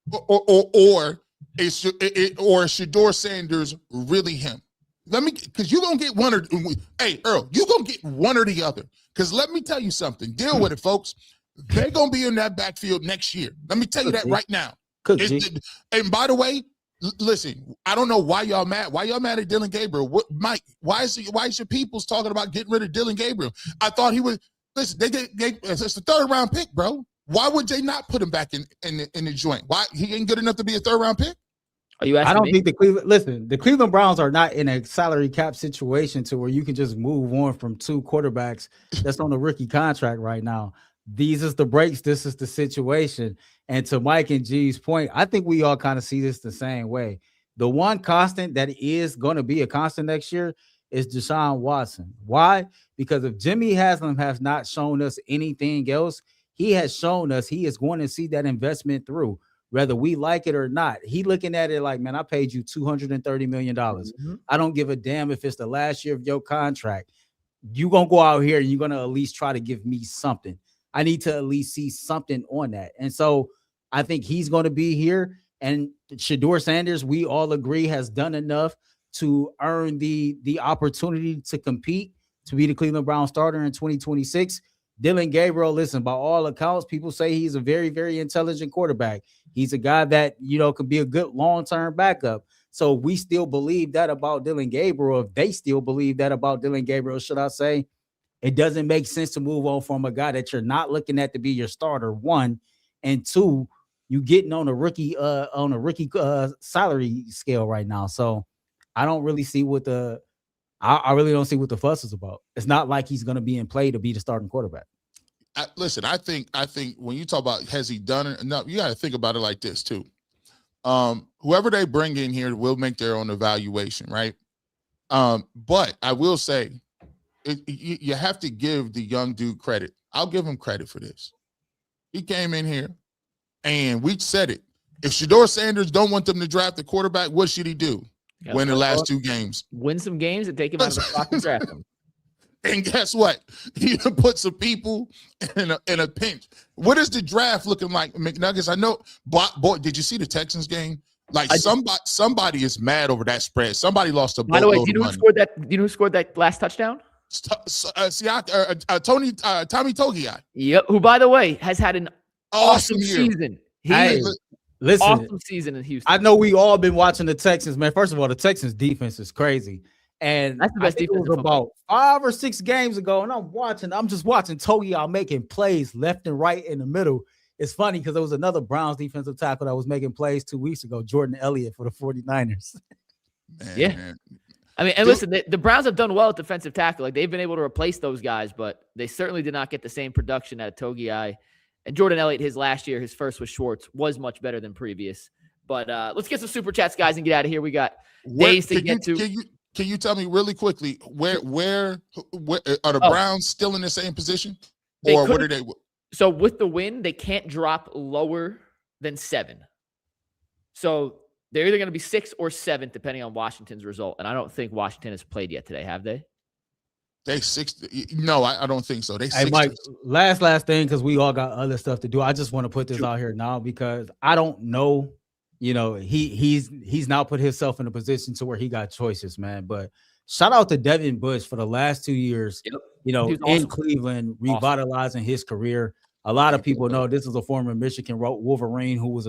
or Shedeur Sanders really him. Because you're going to get one or, hey, Earl, you're going to get one or the other. Because let me tell you something. Deal with it, folks. They're going to be in that backfield next year. Let me tell you that right now. And by the way, listen, I don't know why y'all mad. Why y'all mad at Dylan Gabriel? What, Mike? Why is your people's talking about getting rid of Dylan Gabriel? I thought he was. Listen, it's the third round pick, bro. Why would they not put him back in the joint? Why he ain't good enough to be a third round pick? Are you asking? I don't me? think the Cleveland Browns are not in a salary cap situation to where you can just move on from two quarterbacks that's on a rookie contract right now. These is the breaks. This is the situation. And to Mike and G's point, I think we all kind of see this the same way. The one constant that is going to be a constant next year is Deshaun Watson. Why? Because if Jimmy Haslam has not shown us anything else, he has shown us he is going to see that investment through, whether we like it or not. He looking at it like, man, I paid you $230 million. Mm-hmm. I don't give a damn if it's the last year of your contract. You're going to go out here and you're going to at least try to give me something. I need to at least see something on that. And so I think he's going to be here. And Shedeur Sanders, we all agree, has done enough to earn the opportunity to compete, to be the Cleveland Browns starter in 2026. Dylan Gabriel, listen, by all accounts, people say he's a very, very intelligent quarterback. He's a guy that, could be a good long-term backup. So we still believe that about Dylan Gabriel. If they still believe that about Dylan Gabriel, should I say, it doesn't make sense to move on from a guy that you're not looking at to be your starter, one, and two, you getting on a rookie salary scale right now. So I don't really see what I really don't see what the fuss is about. It's not like he's going to be in play to be the starting quarterback. Listen, I think when you talk about has he done it enough, you got to think about it like this too. Whoever they bring in here will make their own evaluation, right? But I will say, you have to give the young dude credit. I'll give him credit for this. He came in here, and we said it. If Shedeur Sanders don't want them to draft the quarterback, what should he do? Win the last two games. Win some games and take him out of the clock and draft him. And guess what? He put some people in a pinch. What is the draft looking like, McNuggets? I know, boy, did you see the Texans game? Like somebody is mad over that spread. Somebody lost a boatload of money. By the way, do you know who scored that last touchdown? Tommy Togiai. Yep. Who, by the way, has had an awesome season. Listen, awesome season in Houston. I know we all been watching the Texans, man. First of all, the Texans defense is crazy. And that's the best defense. It was about 5 or 6 games ago, and I'm just watching Togiai making plays left and right in the middle. It's funny because there was another Browns defensive tackle that was making plays 2 weeks ago, Jordan Elliott for the 49ers. Man. I mean, and listen, the Browns have done well at defensive tackle. Like, they've been able to replace those guys, but they certainly did not get the same production out of Togiai. And Jordan Elliott, his last year, his first with Schwartz, was much better than previous. But let's get some super chats, guys, and get out of here. We got days to get to. Can you tell me really quickly where are the Browns still in the same position, or what are they? So with the win, they can't drop lower than 7. So they're either going to be 6th or 7th, depending on Washington's result. And I don't think Washington has played yet today, have they? They 6th. No, I don't think so. They 6th. Hey, Mike, last thing, because we all got other stuff to do. I just want to put this out here now because I don't know. He's now put himself in a position to where he got choices, man. But shout out to Devin Bush for the last 2 years, in Cleveland, revitalizing his career. A lot of people know this is a former Michigan Wolverine who was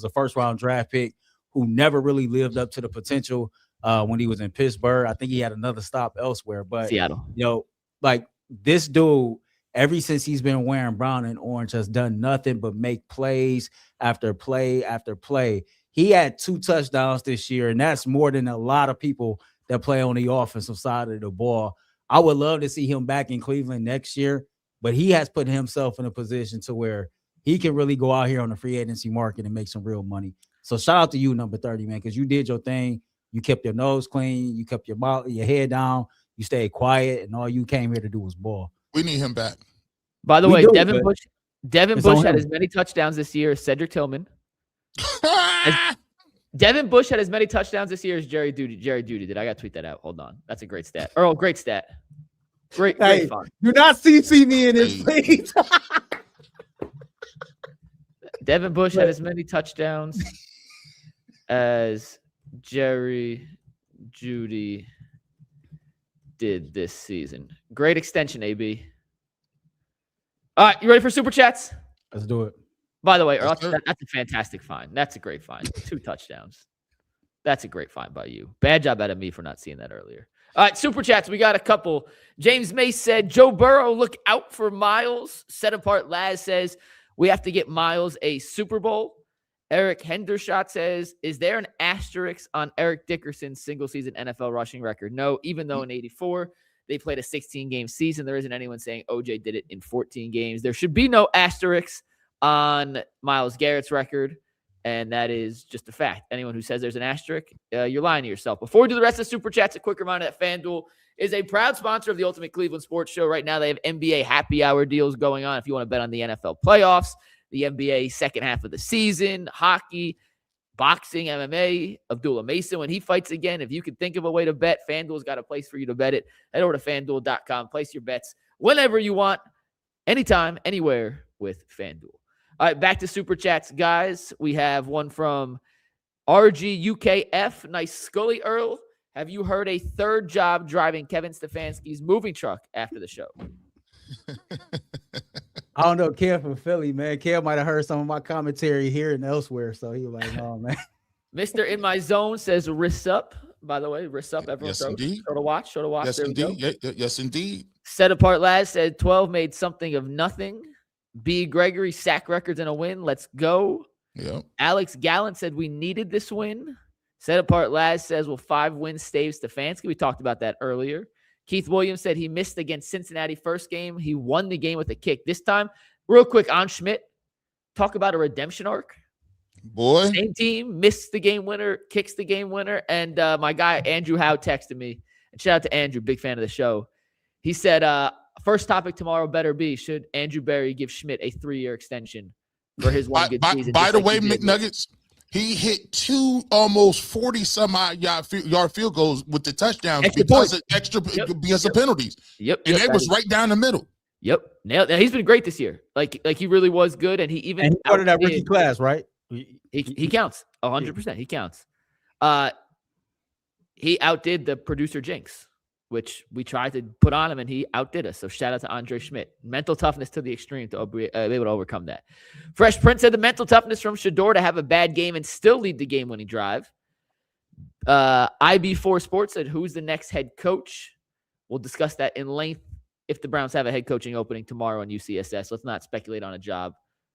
a first round draft pick who never really lived up to the potential when he was in Pittsburgh. I think he had another stop elsewhere. But, Seattle. Like this dude, ever since he's been wearing brown and orange, has done nothing but make plays after play after play. He had 2 touchdowns this year, and that's more than a lot of people that play on the offensive side of the ball. I would love to see him back in Cleveland next year, but he has put himself in a position to where he can really go out here on the free agency market and make some real money. So shout out to you, number 30, man, because you did your thing. You kept your nose clean. You kept your head down. You stayed quiet, and all you came here to do was ball. We need him back. By the way, Devin Bush had as many touchdowns this year as Cedric Tillman. Devin Bush had as many touchdowns this year as Jerry Jeudy did. I got to tweet that out. Hold on. That's a great stat. Earl, great stat. Great fun. Do not CC me in this, please. Devin Bush had as many touchdowns as Jerry Jeudy did this season. Great extension, AB. All right, you ready for Super Chats? Let's do it. By the way, Earl, that's a fantastic find. That's a great find. 2 touchdowns. That's a great find by you. Bad job out of me for not seeing that earlier. All right, Super Chats. We got a couple. James Mace said, Joe Burrow, look out for Myles. Set Apart Laz says, we have to get Myles a Super Bowl. Eric Hendershot says, is there an asterisk on Eric Dickerson's single-season NFL rushing record? No, even though in 84 they played a 16-game season, there isn't anyone saying OJ did it in 14 games. There should be no asterisk on Myles Garrett's record, and that is just a fact. Anyone who says there's an asterisk, you're lying to yourself. Before we do the rest of Super Chats, a quick reminder that FanDuel is a proud sponsor of the Ultimate Cleveland Sports Show. Right now, they have NBA happy hour deals going on if you want to bet on the NFL playoffs, the NBA second half of the season, hockey, boxing, MMA, Abdullah Mason when he fights again. If you can think of a way to bet, FanDuel's got a place for you to bet it. Head over to FanDuel.com. Place your bets whenever you want, anytime, anywhere with FanDuel. All right, back to Super Chats, guys. We have one from RGUKF. Nice Scully Earl. Have you heard a third job driving Kevin Stefanski's moving truck after the show? I don't know, Kev from Philly, man. Kev might have heard some of my commentary here and elsewhere, so he was like, "Oh man." Mr. In My Zone says, "Wrists up." By the way, wrists up. Everyone, yes, indeed. Show to watch. Yes, indeed. Yes, indeed. Set Apart Laz said, 12 made something of nothing. B. Gregory, sack records and a win. Let's go. Yep. Alex Gallant said, we needed this win. Set Apart Laz says, will 5 wins stave Stefanski? We talked about that earlier. Keith Williams said he missed against Cincinnati first game. He won the game with a kick. This time, real quick, on Schmidt, talk about a redemption arc. Boy. Same team, missed the game winner, kicks the game winner. And my guy, Andrew Howe, texted me. And shout out to Andrew, big fan of the show. He said, first topic tomorrow better be, should Andrew Berry give Schmidt a 3-year extension for his one good season? By the way, McNuggets, he hit 2 almost 40-some-odd yard field goals with the touchdowns because of penalties. Yep. And they was right down the middle. Yep. Now he's been great this year. Like he really was good, and he even part of that rookie class, right? He counts 100%. He counts. He outdid the producer Jinx, which we tried to put on him, and he outdid us. So shout out to Andre Schmidt. Mental toughness to the extreme to be able to overcome that. Fresh Prince said the mental toughness from Shedeur to have a bad game and still lead the game-winning drive. IB4 Sports said, who's the next head coach? We'll discuss that in length if the Browns have a head coaching opening tomorrow on UCSS. Let's not speculate on a job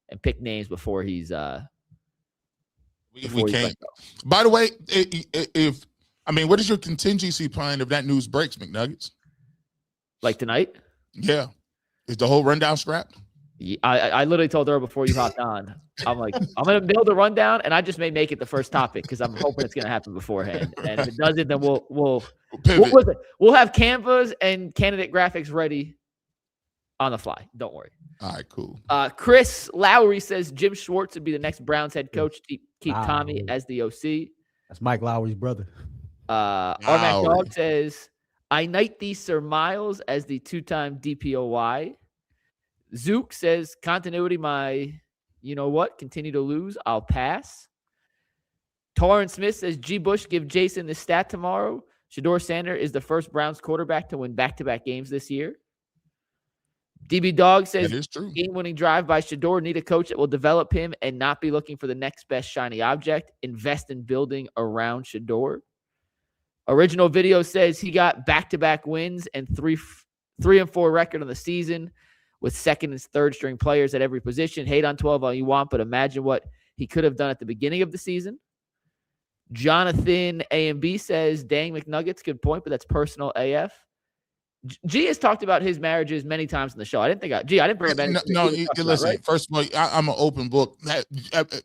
and pick names before he's we can't. By the way, what is your contingency plan if that news breaks, McNuggets? Like tonight? Yeah. Is the whole rundown scrapped? Yeah, I literally told her before you hopped on. I'm like, I'm going to build a rundown, and I just may make it the first topic because I'm hoping it's going to happen beforehand. And if it doesn't, then we'll have Canvas and candidate graphics ready on the fly. Don't worry. All right, cool. Chris Lowry says Jim Schwartz would be the next Browns head coach. Keep Tommy as the OC. That's Mike Lowry's brother. Armac Dog says, I knight thee Sir Myles as the 2-time DPOY. Zook says, continuity, my, you know what, continue to lose. I'll pass. Torrance Smith says, G. Bush, give Jason the stat tomorrow. Shedeur Sanders is the first Browns quarterback to win back-to-back games this year. DB Dog says, game-winning drive by Shedeur. Need a coach that will develop him and not be looking for the next best shiny object. Invest in building around Shedeur. Original video says he got back-to-back wins and 3-4 record on the season with second and third string players at every position. Hate on 12 all you want, but imagine what he could have done at the beginning of the season. Jonathan A and B says, dang McNuggets, good point, but that's personal AF. G has talked about his marriages many times in the show. I didn't bring up anything. No, listen, right? First of all, I'm an open book.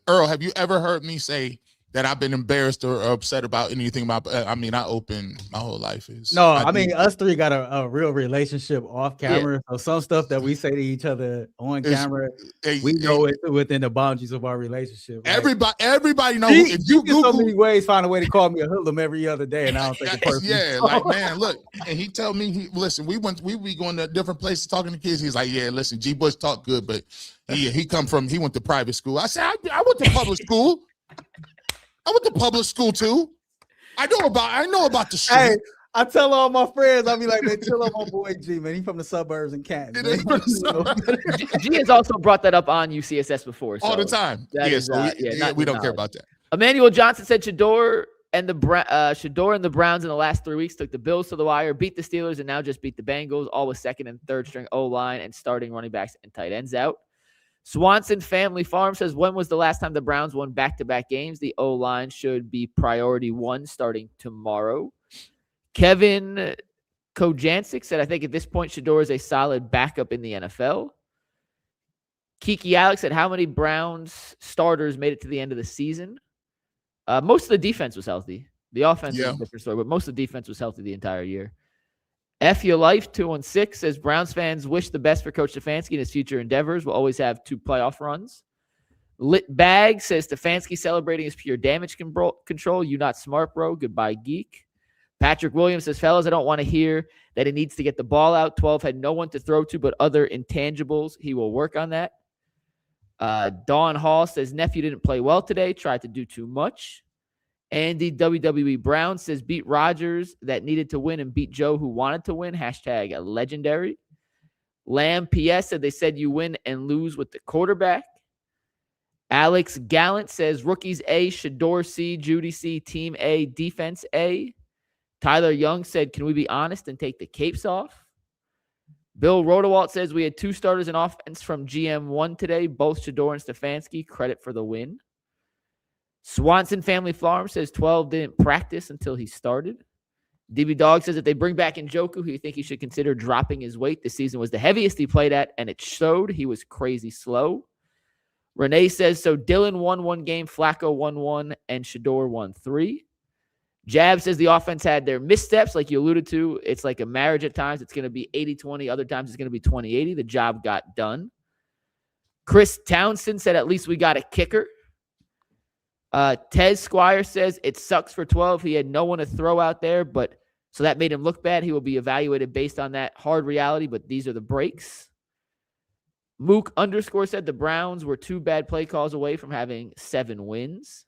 Earl, have you ever heard me say that I've been embarrassed or upset about anything about? I open my whole life is. No, I mean, us three got a real relationship off camera. Yeah. So some stuff that we say to each other on camera, we know it's within the boundaries of our relationship. Right? Everybody knows. If you Google, so many ways, find a way to call me a hoodlum every other day, and I don't think it personally. Yeah, like man, look, and he tell me, listen, we be going to different places talking to kids. He's like, yeah, listen, G Bush talk good, but he went to private school. I said, I went to public school. I went to public school too. I know about the street. Hey, I tell all my friends, I'll be like, man, chill on my boy G, man. He from the suburbs in Canton. G has also brought that up on UCSS before. So all the time. We don't care about that. Emmanuel Johnson said Shedeur and the Browns in the last 3 weeks took the Bills to the wire, beat the Steelers, and now just beat the Bengals, all with second and third string O-line and starting running backs and tight ends out. Swanson Family Farm says, when was the last time the Browns won back-to-back games? The O-line should be priority one starting tomorrow. Kevin Kojancic said, I think at this point, Shedeur is a solid backup in the NFL. Kiki Alex said, how many Browns starters made it to the end of the season? Most of the defense was healthy. The offense was a different story, but most of the defense was healthy the entire year. F Your Life 216 says Browns fans wish the best for Coach Stefanski in his future endeavors. Will always have 2 playoff runs. Lit Bag says Stefanski celebrating his pure damage control. You not smart, bro. Goodbye, geek. Patrick Williams says, fellas, I don't want to hear that he needs to get the ball out. 12 had no one to throw to but other intangibles. He will work on that. Dawn Hall says nephew didn't play well today. Tried to do too much. Andy WWE Brown says beat Rodgers that needed to win and beat Joe who wanted to win. Hashtag legendary. Lamb PS said they said you win and lose with the quarterback. Alex Gallant says rookies A, Shedeur C, Judy C, team A, defense A. Tyler Young said, can we be honest and take the capes off? Bill Rodewalt says we had 2 starters in offense from GM1 today, both Shedeur and Stefanski. Credit for the win. Swanson Family Farm says 12 didn't practice until he started. DB Dog says if they bring back Njoku, he think he should consider dropping his weight. This season was the heaviest he played at, and it showed. He was crazy slow. Renee says, so Dylan won 1 game, Flacco won 1, and Shedeur won 3. Jab says the offense had their missteps, like you alluded to. It's like a marriage at times. It's going to be 80-20. Other times it's going to be 20-80. The job got done. Chris Townsend said at least we got a kicker. Tez Squire says it sucks for 12. He had no one to throw out there, but so that made him look bad. He will be evaluated based on that hard reality, but these are the breaks. Mook _ said the Browns were 2 bad play calls away from having 7 wins.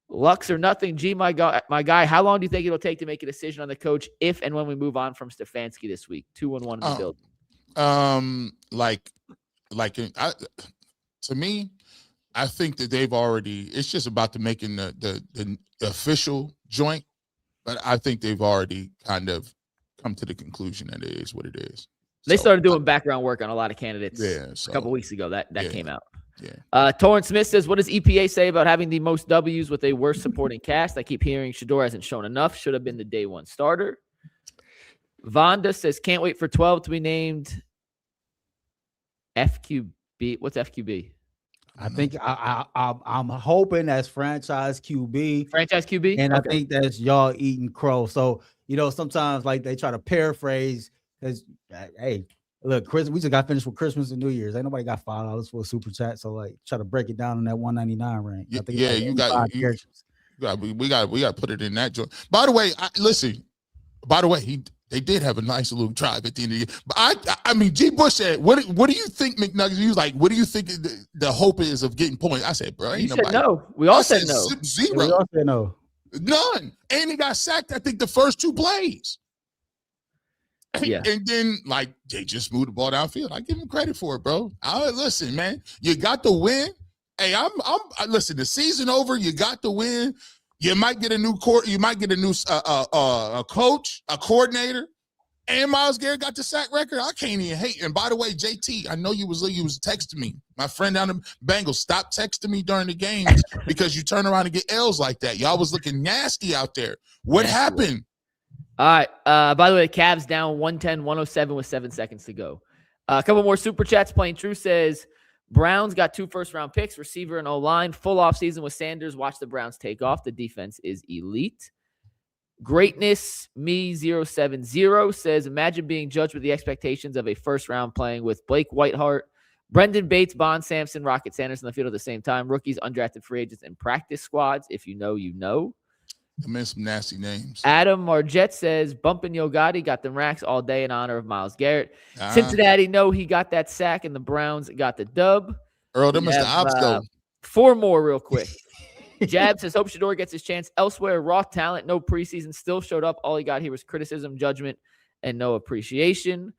Lux or nothing. G, my guy, how long do you think it'll take to make a decision on the coach if and when we move on from Stefanski this week? 2-1 in the building. To me, I think that they've already, it's just about the making the official joint, but I think they've already kind of come to the conclusion that it is what it is. They started doing background work on a lot of candidates a couple weeks ago. That came out. Yeah. Torrance Smith says, what does EPA say about having the most W's with a worse supporting cast? I keep hearing Shedeur hasn't shown enough. Should have been the day 1 starter. Vonda says, can't wait for 12 to be named FQB. What's FQB? I think I'm hoping that's franchise QB. Franchise QB? And okay. I think that's y'all eating crow. So, sometimes like they try to paraphrase because, hey, look, Chris, we just got finished with Christmas and New Year's. Ain't nobody got $5 for a super chat. So like try to break it down in that $199 range. We got to put it in that joint. By the way, they did have a nice little drive at the end of the year. But I mean, G. Bush said, what do you think, McNuggets? He was like, what do you think the hope is of getting points? I said, bro, ain't nobody. Said no. We all said no. 0. We all said no. None. And he got sacked, I think, the first 2 plays. Yeah. And then, like, they just moved the ball downfield. I give him credit for it, bro. Listen, man, you got the win. Hey, listen, the season over, you got the win. You might get a new court. You might get a new a coach, a coordinator, and Myles Garrett got the sack record. I can't even hate. And by the way, JT, I know you was texting me. My friend down the Bengals, stop texting me during the games because you turn around and get L's like that. Y'all was looking nasty out there. What happened? All right. By the way, the Cavs down 110-107 with 7 seconds to go. A couple more super chats. Plain True says, Browns got 2 first-round picks, receiver and O-line. Full offseason with Sanders. Watch the Browns take off. The defense is elite. Greatness Me070 says, imagine being judged with the expectations of a first-round playing with Blake Whitehart, Brendan Bates, Bond Sampson, Rocket Sanders in the field at the same time. Rookies, undrafted free agents, and practice squads. If you know, you know. I mean, some nasty names. Adam Margette says, bumping Yo Gotti, got them racks all day in honor of Myles Garrett. Cincinnati, no, he got that sack, and the Browns got the dub. Earl, them is the ops, though. 4 more real quick. Jab says, hope Shedeur gets his chance elsewhere. Raw talent, no preseason, still showed up. All he got here was criticism, judgment, and no appreciation.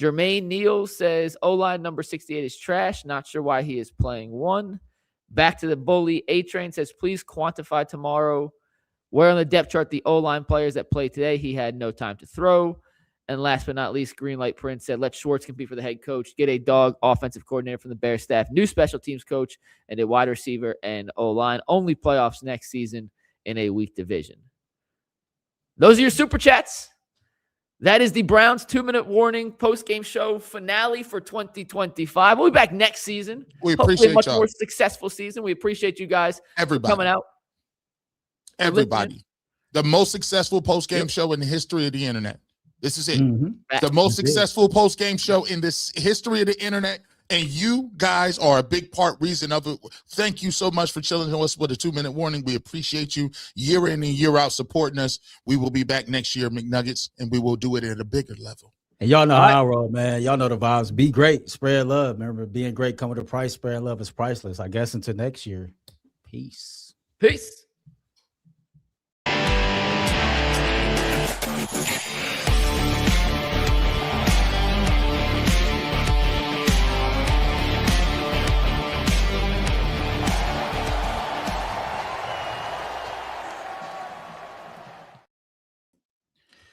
Jermaine Neal says, O-line number 68 is trash. Not sure why he is playing 1. Back to the bully. A-Train says, please quantify tomorrow where on the depth chart the O-line players that played today. He had no time to throw. And last but not least, Greenlight Prince said, let Schwartz compete for the head coach, get a dog offensive coordinator from the Bears staff, new special teams coach, and a wide receiver and O-line. Only playoffs next season in a weak division. Those are your super chats. That is the Browns 2-minute warning post-game show finale for 2025. We'll be back next season. We appreciate a much y'all. more successful season. We appreciate you guys coming out. Everybody. The most successful post-game show in the history of the internet. This is it. The most successful post-game show in this history of the internet. And you guys are a big reason of it. Thank you so much for chilling with us with a 2-minute warning. We appreciate you year in and year out supporting us. We will be back next year, McNuggets, and we will do it at a bigger level. And y'all know how I roll, man. Y'all know the vibes. Be great. Spread love. Remember, being great come with a price. Spread love is priceless. I guess until next year. Peace. Peace.